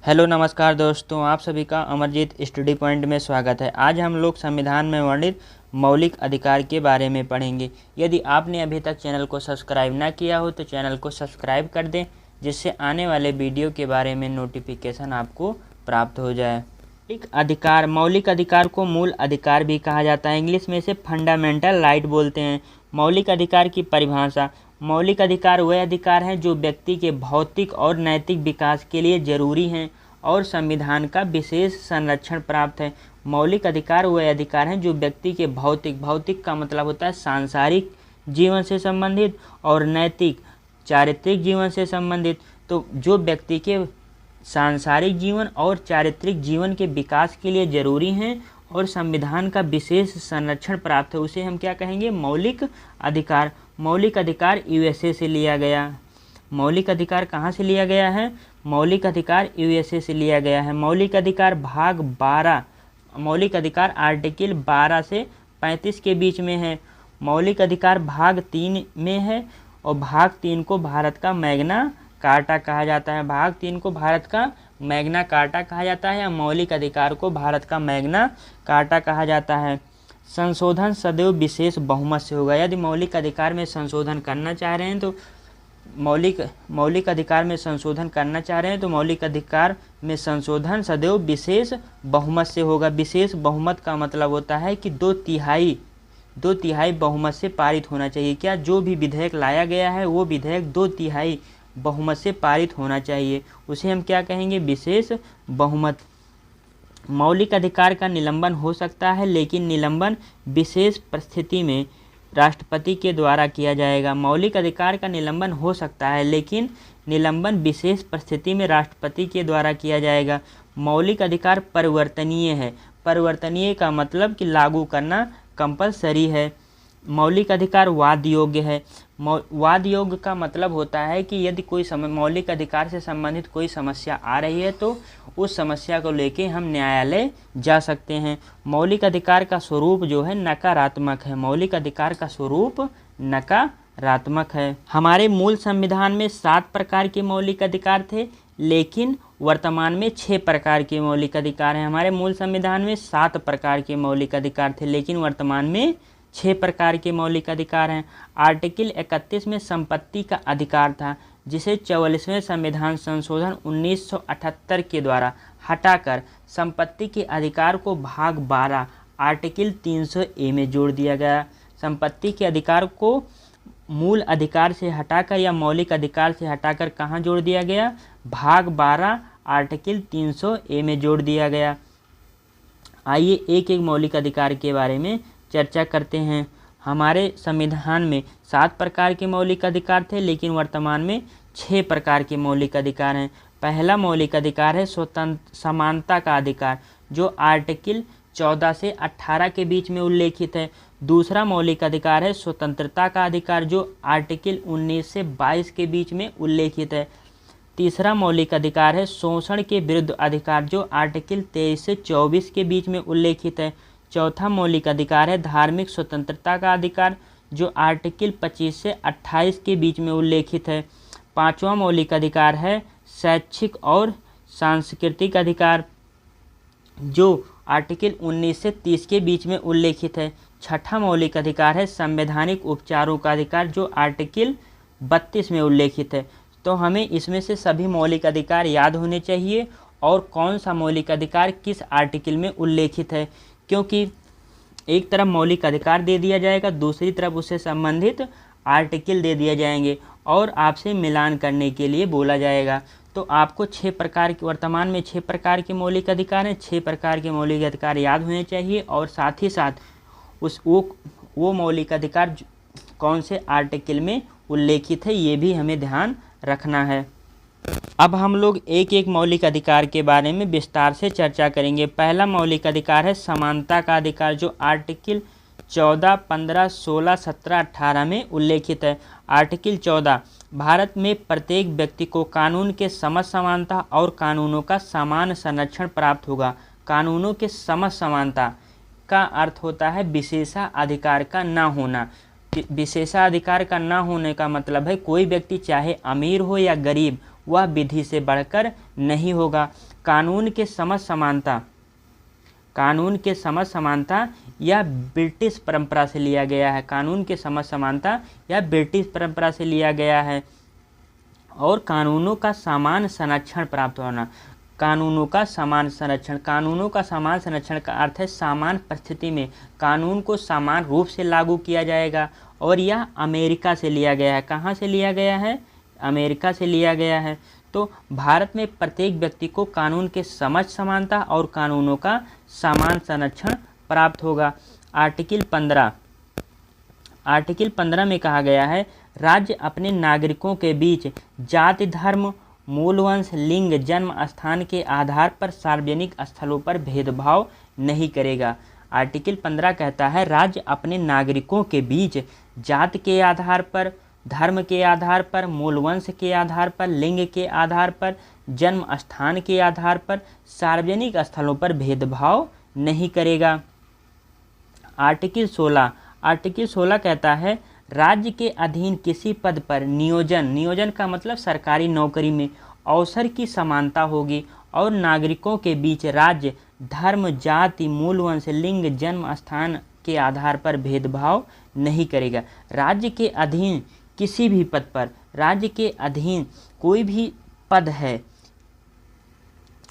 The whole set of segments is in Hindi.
हेलो नमस्कार दोस्तों, आप सभी का अमरजीत स्टडी पॉइंट में स्वागत है। आज हम लोग संविधान में वर्णित मौलिक अधिकार के बारे में पढ़ेंगे। यदि आपने अभी तक चैनल को सब्सक्राइब ना किया हो तो चैनल को सब्सक्राइब कर दें, जिससे आने वाले वीडियो के बारे में नोटिफिकेशन आपको प्राप्त हो जाए। मौलिक अधिकार को मूल अधिकार भी कहा जाता है। इंग्लिश में इसे फंडामेंटल राइट बोलते हैं। मौलिक अधिकार की परिभाषा: मौलिक अधिकार वे अधिकार हैं जो व्यक्ति के भौतिक और नैतिक विकास के लिए जरूरी हैं और संविधान का विशेष संरक्षण प्राप्त है। मौलिक अधिकार वे अधिकार हैं जो व्यक्ति के भौतिक का मतलब होता है सांसारिक जीवन से संबंधित, और नैतिक चारित्रिक जीवन से संबंधित। तो जो व्यक्ति के सांसारिक जीवन और चारित्रिक जीवन के विकास के लिए जरूरी हैं और संविधान का विशेष संरक्षण प्राप्त है, उसे हम क्या कहेंगे? मौलिक अधिकार। मौलिक अधिकार यूएसए से लिया गया। मौलिक अधिकार कहाँ से लिया गया है? मौलिक अधिकार यूएसए से लिया गया है। मौलिक अधिकार भाग 12, मौलिक अधिकार आर्टिकल 12 से 35 के बीच में है। मौलिक अधिकार भाग 3 में है और भाग 3 को भारत का मैग्ना कार्टा कहा जाता है। भाग 3 को भारत का मैग्ना कार्टा कहा जाता है या मौलिक अधिकार को भारत का मैग्ना कार्टा कहा जाता है। संशोधन सदैव विशेष बहुमत से होगा। यदि मौलिक अधिकार में संशोधन करना चाह रहे हैं तो मौलिक अधिकार में संशोधन करना चाह रहे हैं तो मौलिक अधिकार में संशोधन सदैव विशेष बहुमत से होगा। विशेष बहुमत का मतलब होता है कि दो तिहाई बहुमत से पारित होना चाहिए। क्या जो भी विधेयक लाया गया है वो विधेयक 2/3 बहुमत से पारित होना चाहिए, उसे हम क्या कहेंगे? विशेष बहुमत। मौलिक अधिकार का निलंबन हो सकता है, लेकिन निलंबन विशेष परिस्थिति में राष्ट्रपति के द्वारा किया जाएगा। मौलिक अधिकार का निलंबन हो सकता है, लेकिन निलंबन विशेष परिस्थिति में राष्ट्रपति के द्वारा किया जाएगा। मौलिक अधिकार परिवर्तनीय है। परिवर्तनीय का मतलब कि लागू करना कंपलसरी है। मौलिक अधिकार वाद योग्य है। वाद योग्य का मतलब होता है कि यदि कोई मौलिक अधिकार से संबंधित कोई समस्या आ रही है तो उस समस्या को लेके हम न्यायालय जा सकते हैं। मौलिक अधिकार का स्वरूप जो है नकारात्मक है। मौलिक अधिकार का स्वरूप नकारात्मक है। हमारे मूल संविधान में 7 प्रकार के मौलिक अधिकार थे, लेकिन वर्तमान में 6 प्रकार के मौलिक अधिकार हैं। हमारे मूल संविधान में 7 प्रकार के मौलिक अधिकार थे, लेकिन वर्तमान में 6 प्रकार के मौलिक अधिकार हैं। आर्टिकल 31 में संपत्ति का अधिकार था, जिसे 44वें संविधान संशोधन 1978 के द्वारा हटाकर संपत्ति के अधिकार को भाग 12 आर्टिकल 300A में जोड़ दिया गया। संपत्ति के अधिकार को मूल अधिकार से हटाकर या मौलिक अधिकार से हटाकर कहाँ जोड़ दिया गया? भाग 12 आर्टिकल 300A में जोड़ दिया गया। आइए एक एक मौलिक अधिकार के बारे में चर्चा करते हैं। हमारे संविधान में 7 प्रकार के मौलिक अधिकार थे, लेकिन वर्तमान में 6 प्रकार के मौलिक अधिकार हैं। पहला मौलिक अधिकार है समानता का अधिकार, जो आर्टिकल 14 से 18 के बीच में उल्लेखित है। दूसरा मौलिक अधिकार है स्वतंत्रता का अधिकार, जो आर्टिकल 19 से 22 के बीच में उल्लेखित है। तीसरा मौलिक अधिकार है शोषण के विरुद्ध अधिकार, जो आर्टिकल 23 से 24 के बीच में उल्लेखित है। चौथा मौलिक अधिकार है धार्मिक स्वतंत्रता का अधिकार, जो आर्टिकल 25 से 28 के बीच में उल्लेखित है। पांचवा मौलिक अधिकार है शैक्षिक और सांस्कृतिक अधिकार, जो आर्टिकल 19 से 30 के बीच में उल्लेखित है। छठा मौलिक अधिकार है संवैधानिक उपचारों का अधिकार, जो आर्टिकल 32 में उल्लेखित है। तो हमें इसमें से सभी मौलिक अधिकार याद होने चाहिए और कौन सा मौलिक अधिकार किस आर्टिकल में उल्लेखित है, क्योंकि एक तरफ मौलिक अधिकार दे दिया जाएगा, दूसरी तरफ उससे संबंधित आर्टिकल दे दिए जाएंगे और आपसे मिलान करने के लिए बोला जाएगा। तो आपको 6 प्रकार के वर्तमान में 6 प्रकार के मौलिक अधिकार हैं। 6 प्रकार के मौलिक अधिकार याद होने चाहिए और साथ ही साथ वो मौलिक अधिकार कौन से आर्टिकल में उल्लेखित है, ये भी हमें ध्यान रखना है। अब हम लोग एक एक मौलिक अधिकार के बारे में विस्तार से चर्चा करेंगे। पहला मौलिक अधिकार है समानता का अधिकार, जो आर्टिकल 14, 15, 16, 17, 18 में उल्लेखित है। आर्टिकल 14, भारत में प्रत्येक व्यक्ति को कानून के समक्ष समानता और कानूनों का समान संरक्षण प्राप्त होगा। कानूनों के समक्ष समानता का अर्थ होता है विशेषाधिकार का न होना। विशेषाधिकार का न होने का मतलब है कोई व्यक्ति चाहे अमीर हो या गरीब, वह विधि से बढ़कर नहीं होगा। कानून के समझ समानता यह ब्रिटिश परंपरा से लिया गया है। कानून के समझ समानता यह ब्रिटिश परंपरा से लिया गया है। और कानूनों का समान संरक्षण प्राप्त होना। कानूनों का समान संरक्षण का अर्थ है समान परिस्थिति में कानून को समान रूप से लागू किया जाएगा। और यह अमेरिका से लिया गया है। कहाँ से लिया गया है? अमेरिका से लिया गया है। तो भारत में प्रत्येक व्यक्ति को कानून के समझ समानता और कानूनों का समान संरक्षण प्राप्त होगा। आर्टिकल 15 में कहा गया है, राज्य अपने नागरिकों के बीच जाति, धर्म, मूल वंश, लिंग, जन्म स्थान के आधार पर सार्वजनिक स्थलों पर भेदभाव नहीं करेगा। आर्टिकल 15 कहता है, राज्य अपने नागरिकों के बीच जाति के आधार पर, धर्म के आधार पर, मूल वंश के आधार पर, लिंग के आधार पर, जन्म स्थान के आधार पर सार्वजनिक स्थलों पर भेदभाव नहीं करेगा। आर्टिकल 16 कहता है, राज्य के अधीन किसी पद पर नियोजन का मतलब सरकारी नौकरी में अवसर की समानता होगी और नागरिकों के बीच राज्य, धर्म, जाति, मूल वंश, लिंग, जन्म स्थान के आधार पर भेदभाव नहीं करेगा। राज्य के अधीन किसी भी पद पर, राज्य के अधीन कोई भी पद है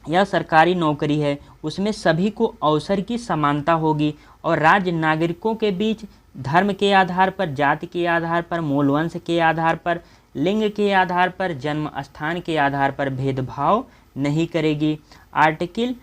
या सरकारी नौकरी है, उसमें सभी को अवसर की समानता होगी और राज्य नागरिकों के बीच धर्म के आधार पर, जाति के आधार पर, मूल वंश के आधार पर, लिंग के आधार पर, जन्म स्थान के आधार पर भेदभाव नहीं करेगी। आर्टिकल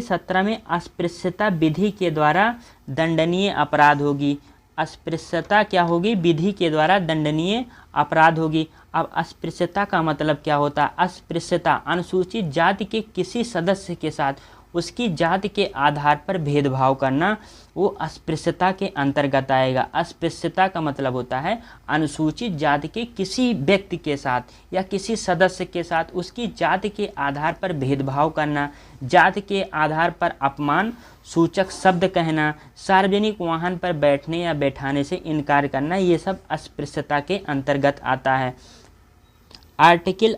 17 में अस्पृश्यता विधि के द्वारा दंडनीय अपराध होगी। अस्पृश्यता क्या होगी? विधि के द्वारा दंडनीय अपराध होगी। अब अस्पृश्यता का मतलब क्या होता है? अस्पृश्यता अनुसूचित जाति के किसी सदस्य के साथ उसकी जाति के आधार पर भेदभाव करना, वो अस्पृश्यता के अंतर्गत आएगा। अस्पृश्यता का मतलब होता है अनुसूचित जाति के किसी व्यक्ति के साथ या किसी सदस्य के साथ उसकी जाति के आधार पर भेदभाव करना, जाति के आधार पर अपमान सूचक शब्द कहना, सार्वजनिक वाहन पर बैठने या बैठाने से इनकार करना, ये सब अस्पृश्यता के अंतर्गत आता है। आर्टिकल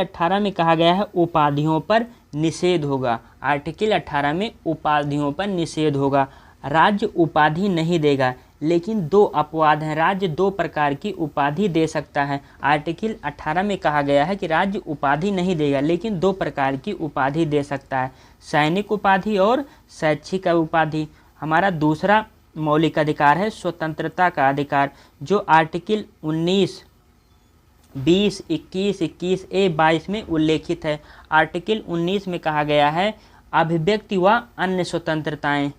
18 में कहा गया है उपाधियों पर निषेध होगा। आर्टिकल 18 में उपाधियों पर निषेध होगा। राज्य उपाधि नहीं देगा, लेकिन दो अपवाद हैं। राज्य दो प्रकार की उपाधि दे सकता है। आर्टिकल 18 में कहा गया है कि राज्य उपाधि नहीं देगा, लेकिन दो प्रकार की उपाधि दे सकता है, सैनिक उपाधि और शैक्षिक उपाधि। हमारा दूसरा मौलिक अधिकार है स्वतंत्रता का अधिकार, जो आर्टिकल 19, 20, 21, 21A, 22 में उल्लेखित है। आर्टिकल 19 में कहा गया है अभिव्यक्ति व अन्य स्वतंत्रताएं।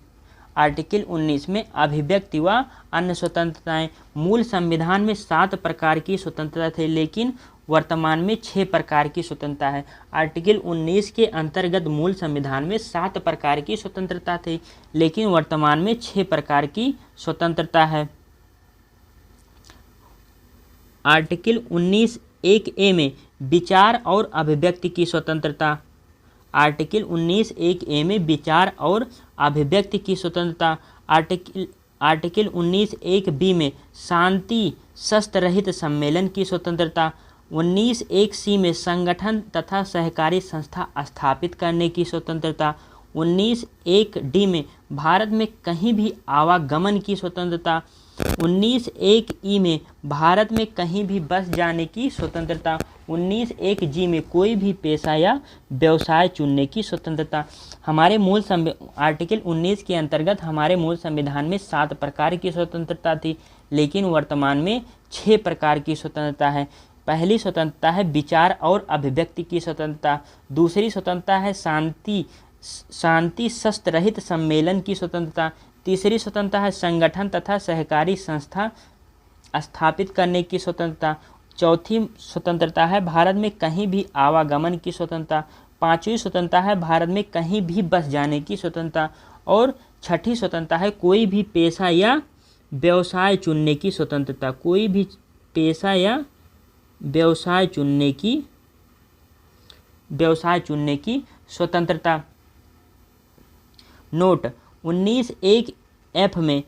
आर्टिकल 19 में अभिव्यक्ति व अन्य स्वतंत्रताएं। मूल संविधान में 7 प्रकार की स्वतंत्रता थी, लेकिन वर्तमान में 6 प्रकार की स्वतंत्रता है। आर्टिकल 19 के अंतर्गत मूल संविधान में 7 प्रकार की स्वतंत्रता थी, लेकिन वर्तमान में 6 प्रकार की स्वतंत्रता है। आर्टिकल 19(1)A में विचार और अभिव्यक्ति की स्वतंत्रता। आर्टिकल 19(1)A में विचार और अभिव्यक्ति की स्वतंत्रता। आर्टिकल 19(1)B में शांति शस्त्र रहित सम्मेलन की स्वतंत्रता। 19(1)C में संगठन तथा सहकारी संस्था स्थापित करने की स्वतंत्रता। 19(1)D में भारत में कहीं भी आवागमन की स्वतंत्रता। 19(1)E में भारत में कहीं भी बस जाने की स्वतंत्रता। 19(1)G में कोई भी पेशा या व्यवसाय चुनने की स्वतंत्रता। हमारे मूल आर्टिकल 19 के अंतर्गत हमारे मूल संविधान में 7 प्रकार की स्वतंत्रता थी, लेकिन वर्तमान में 6 प्रकार की स्वतंत्रता है। पहली स्वतंत्रता है विचार और अभिव्यक्ति की स्वतंत्रता। दूसरी स्वतंत्रता है शांति शस्त्र रहित सम्मेलन की स्वतंत्रता। तीसरी स्वतंत्रता है संगठन तथा सहकारी संस्था स्थापित करने की स्वतंत्रता। चौथी स्वतंत्रता है भारत में कहीं भी आवागमन की स्वतंत्रता। पांचवी स्वतंत्रता है भारत में कहीं भी बस जाने की स्वतंत्रता। और छठी स्वतंत्रता है कोई भी पेशा या व्यवसाय चुनने की स्वतंत्रता। कोई भी पेशा या व्यवसाय चुनने की स्वतंत्रता। नोट 19(1)F में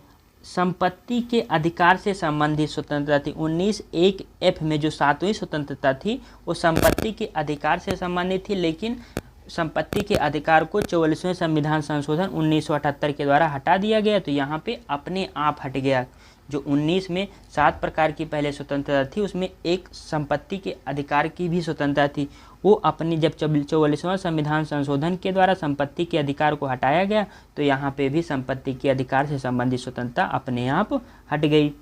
संपत्ति के अधिकार से संबंधित स्वतंत्रता थी। 19(1)(f) में जो 7वीं स्वतंत्रता थी वो संपत्ति के अधिकार से संबंधित थी, लेकिन संपत्ति के अधिकार को 44वें संविधान संशोधन 1978 के द्वारा हटा दिया गया। तो यहाँ पे अपने आप हट गया। जो 19 में 7 प्रकार की पहले स्वतंत्रता थी उसमें एक संपत्ति के अधिकार की भी स्वतंत्रता थी, वो अपनी जब 44वां संविधान संशोधन के द्वारा संपत्ति के अधिकार को हटाया गया तो यहाँ पे भी संपत्ति के अधिकार से संबंधित स्वतंत्रता अपने आप हट गई।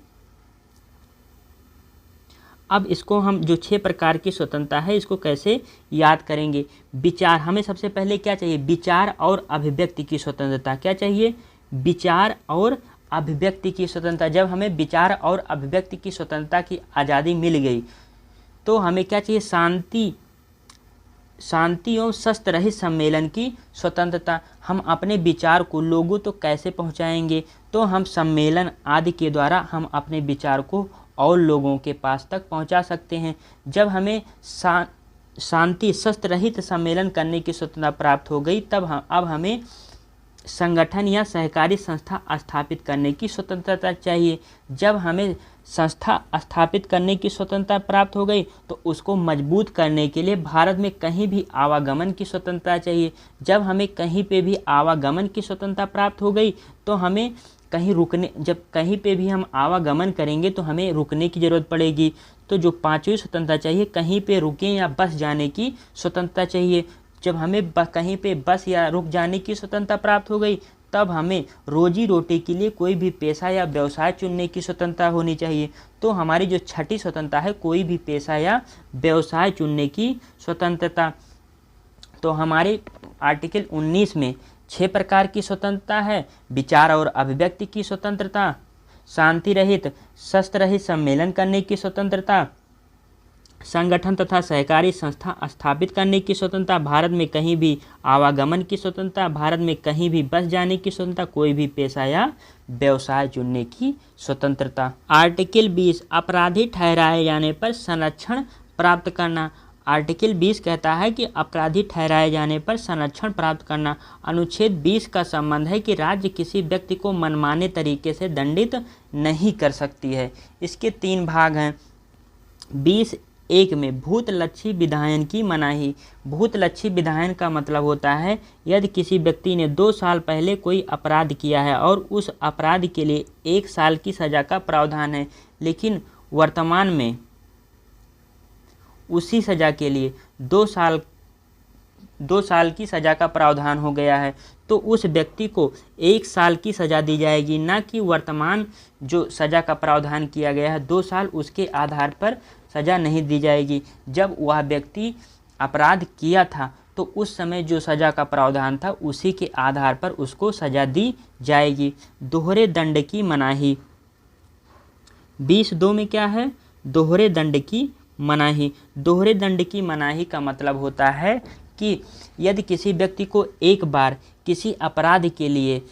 अब इसको हम जो 6 प्रकार की स्वतंत्रता है इसको कैसे याद करेंगे। विचार, हमें सबसे पहले क्या चाहिए, विचार और अभिव्यक्ति की स्वतंत्रता। क्या चाहिए, विचार और अभिव्यक्ति की स्वतंत्रता। जब हमें विचार और अभिव्यक्ति की स्वतंत्रता की आज़ादी मिल गई तो हमें क्या चाहिए, शांति एवं शस्त्र रहित सम्मेलन की स्वतंत्रता। हम अपने विचार को लोगों तो कैसे पहुंचाएंगे, तो हम सम्मेलन आदि के द्वारा हम अपने विचार को और लोगों के पास तक पहुंचा सकते हैं। जब हमें शांति शस्त्र रहित सम्मेलन करने की स्वतंत्रता प्राप्त हो गई तब अब हमें संगठन या सहकारी संस्था स्थापित करने की स्वतंत्रता चाहिए। जब हमें संस्था स्थापित करने की स्वतंत्रता प्राप्त हो गई तो उसको मजबूत करने के लिए भारत में कहीं भी आवागमन की स्वतंत्रता चाहिए। जब हमें कहीं पे भी आवागमन की स्वतंत्रता प्राप्त हो गई तो हमें जब कहीं पे भी हम आवागमन करेंगे तो हमें रुकने की ज़रूरत पड़ेगी। तो जो 5वीं स्वतंत्रता चाहिए, कहीं पे रुकें या बस जाने की स्वतंत्रता चाहिए। जब हमें कहीं पे बस या रुक जाने की स्वतंत्रता प्राप्त हो गई तब हमें रोजी रोटी के लिए कोई भी पेशा या व्यवसाय चुनने की स्वतंत्रता होनी चाहिए। तो हमारी जो 6ठी स्वतंत्रता है, कोई भी पेशा या व्यवसाय चुनने की स्वतंत्रता। तो हमारे आर्टिकल 19 में 6 प्रकार की स्वतंत्रता है। विचार और अभिव्यक्ति की स्वतंत्रता, शांति रहित शस्त्र रहित सम्मेलन करने की स्वतंत्रता, संगठन तथा सहकारी संस्था स्थापित करने की स्वतंत्रता, भारत में कहीं भी आवागमन की स्वतंत्रता, भारत में कहीं भी बस जाने की स्वतंत्रता, कोई भी पेशा या व्यवसाय चुनने की स्वतंत्रता। आर्टिकल 20 अपराधी ठहराए जाने पर संरक्षण प्राप्त करना। आर्टिकल 20 कहता है कि अपराधी ठहराए जाने पर संरक्षण प्राप्त करना। अनुच्छेद 20 का संबंध है कि राज्य किसी व्यक्ति को मनमाने तरीके से दंडित नहीं कर सकती है। इसके 3 भाग हैं। 20(1) में भूतलक्षी विधायन की मनाही। भूतलक्षी विधायन का मतलब होता है यदि किसी व्यक्ति ने 2 साल पहले कोई अपराध किया है और उस अपराध के लिए 1 साल की सज़ा का प्रावधान है, लेकिन वर्तमान में उसी सज़ा के लिए 2 साल की सज़ा का प्रावधान हो गया है, तो उस व्यक्ति को 1 साल की सज़ा दी जाएगी, ना कि वर्तमान जो सज़ा का प्रावधान किया गया है 2 साल, उसके आधार पर सज़ा नहीं दी जाएगी। जब वह व्यक्ति अपराध किया था तो उस समय जो सज़ा का प्रावधान था उसी के आधार पर उसको सज़ा दी जाएगी। दोहरे दंड की मनाही। 20(2) में क्या है, दोहरे दंड की मनाही। दोहरे दंड की मनाही का मतलब होता है कि यदि किसी व्यक्ति को एक बार किसी अपराध के लिए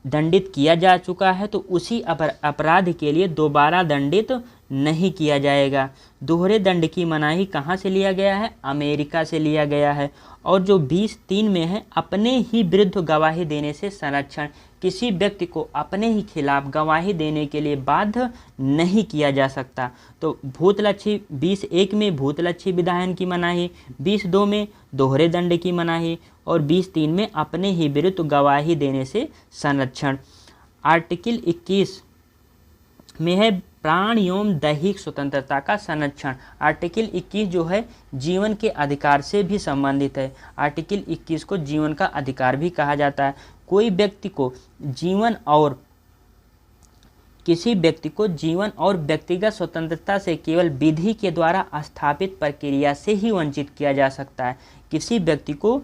दंडित किया जा चुका है तो उसी अपराध के लिए दोबारा दंडित नहीं किया जाएगा। दोहरे दंड की मनाही कहाँ से लिया गया है, अमेरिका से लिया गया है। और जो 20(3) में है, अपने ही विरुद्ध गवाही देने से संरक्षण। किसी व्यक्ति को अपने ही खिलाफ गवाही देने के लिए बाध्य नहीं किया जा सकता। तो भूतलक्षी 20(1) में भूतलक्षी विधायन की मनाही, 20(2) में दोहरे दंड की मनाही और 20(3) में अपने ही विरुद्ध गवाही देने से संरक्षण। आर्टिकल 21 में है प्राण एवं दैहिक स्वतंत्रता का संरक्षण। आर्टिकल 21 जो है जीवन के अधिकार से भी संबंधित है। आर्टिकल 21 को जीवन का अधिकार भी कहा जाता है। किसी व्यक्ति को जीवन और व्यक्तिगत स्वतंत्रता से केवल विधि के द्वारा स्थापित प्रक्रिया से ही वंचित किया जा सकता है। किसी व्यक्ति को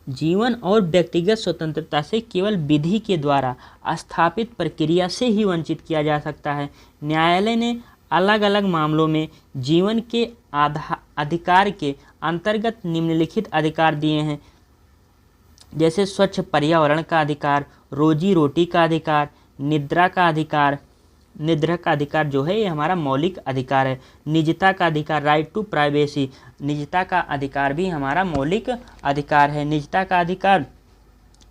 जीवन और व्यक्तिगत स्वतंत्रता से केवल विधि के द्वारा स्थापित प्रक्रिया से ही वंचित किया जा सकता है। न्यायालय ने अलग अलग मामलों में जीवन के अधिकार के अंतर्गत निम्नलिखित अधिकार दिए हैं, जैसे स्वच्छ पर्यावरण का अधिकार, रोजी रोटी का अधिकार, निद्रा का अधिकार। निद्रा का अधिकार जो है ये हमारा मौलिक अधिकार है। निजता का अधिकार, राइट टू प्राइवेसी, निजता का अधिकार भी हमारा मौलिक अधिकार है। निजता का अधिकार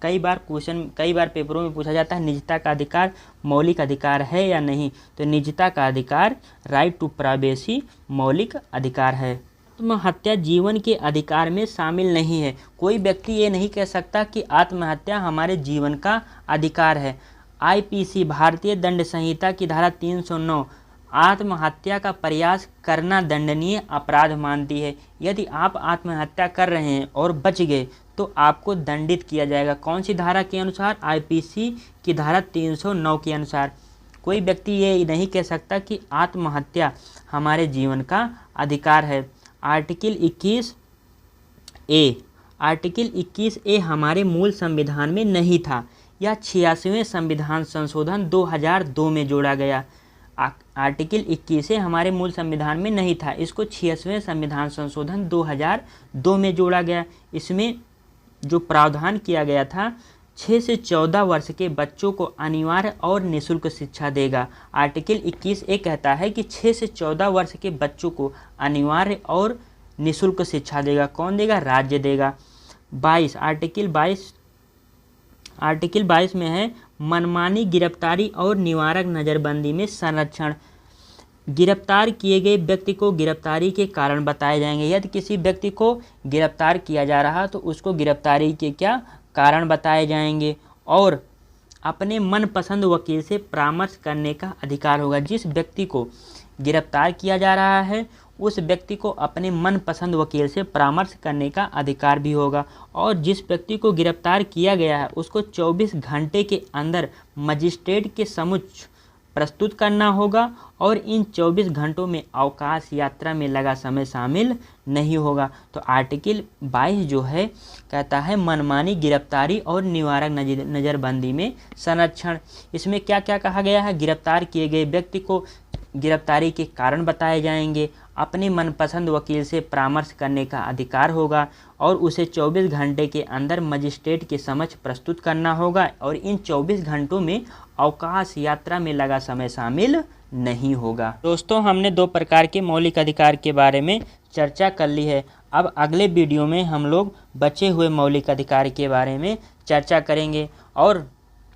कई बार पेपरों में पूछा जाता है निजता का अधिकार मौलिक अधिकार है या नहीं। तो निजता का अधिकार, राइट टू प्राइवेसी, मौलिक अधिकार है। आत्महत्या जीवन के अधिकार में शामिल नहीं है। कोई व्यक्ति ये नहीं कह सकता कि आत्महत्या हमारे जीवन का अधिकार है। आईपीसी भारतीय दंड संहिता की धारा 309 आत्महत्या का प्रयास करना दंडनीय अपराध मानती है। यदि आप आत्महत्या कर रहे हैं और बच गए तो आपको दंडित किया जाएगा। कौन सी धारा के अनुसार? आईपीसी की धारा 309 के अनुसार। कोई व्यक्ति ये नहीं कह सकता कि आत्महत्या हमारे जीवन का अधिकार है। आर्टिकल 21A हमारे मूल संविधान में नहीं था। यह 86वें संविधान संशोधन 2002 में जोड़ा गया। आर्टिकल 21 हमारे मूल संविधान में नहीं था, इसको 86वें संविधान संशोधन 2002 में जोड़ा गया। इसमें जो प्रावधान किया गया था 6 से 14 वर्ष के बच्चों को अनिवार्य और निःशुल्क शिक्षा देगा। आर्टिकल 21A कहता है कि 6 से 14 वर्ष के बच्चों को अनिवार्य और निःशुल्क शिक्षा देगा। कौन देगा? राज्य देगा। आर्टिकल 22 में है मनमानी गिरफ्तारी और निवारक नज़रबंदी में संरक्षण। गिरफ्तार किए गए व्यक्ति को गिरफ्तारी के कारण बताए जाएंगे। यदि किसी व्यक्ति को गिरफ्तार किया जा रहा तो उसको गिरफ्तारी के क्या कारण बताए जाएंगे। और अपने मनपसंद वकील से परामर्श करने का अधिकार होगा। जिस व्यक्ति को गिरफ्तार किया जा रहा है उस व्यक्ति को अपने मनपसंद वकील से परामर्श करने का अधिकार भी होगा। और जिस व्यक्ति को गिरफ्तार किया गया है उसको 24 घंटे के अंदर मजिस्ट्रेट के समक्ष प्रस्तुत करना होगा और इन 24 घंटों में अवकाश यात्रा में लगा समय शामिल नहीं होगा। तो आर्टिकल 22 जो है कहता है मनमानी गिरफ्तारी और निवारक नज़रबंदी में संरक्षण। इसमें क्या क्या कहा गया है? गिरफ्तार किए गए व्यक्ति को गिरफ्तारी के कारण बताए जाएंगे, अपने मनपसंद वकील से परामर्श करने का अधिकार होगा और उसे 24 घंटे के अंदर मजिस्ट्रेट के समक्ष प्रस्तुत करना होगा और इन 24 घंटों में अवकाश यात्रा में लगा समय शामिल नहीं होगा। दोस्तों, हमने 2 प्रकार के मौलिक अधिकार के बारे में चर्चा कर ली है। अब अगले वीडियो में हम लोग बचे हुए मौलिक अधिकार के बारे में चर्चा करेंगे और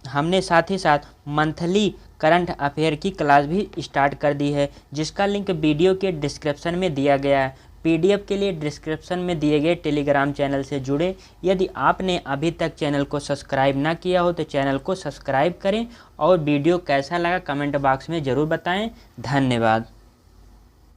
हमने साथ ही साथ मंथली करंट अफेयर की क्लास भी स्टार्ट कर दी है, जिसका लिंक वीडियो के डिस्क्रिप्शन में दिया गया है। पीडीएफ के लिए डिस्क्रिप्शन में दिए गए टेलीग्राम चैनल से जुड़े। यदि आपने अभी तक चैनल को सब्सक्राइब ना किया हो तो चैनल को सब्सक्राइब करें और वीडियो कैसा लगा कमेंट बॉक्स में ज़रूर बताएं। धन्यवाद।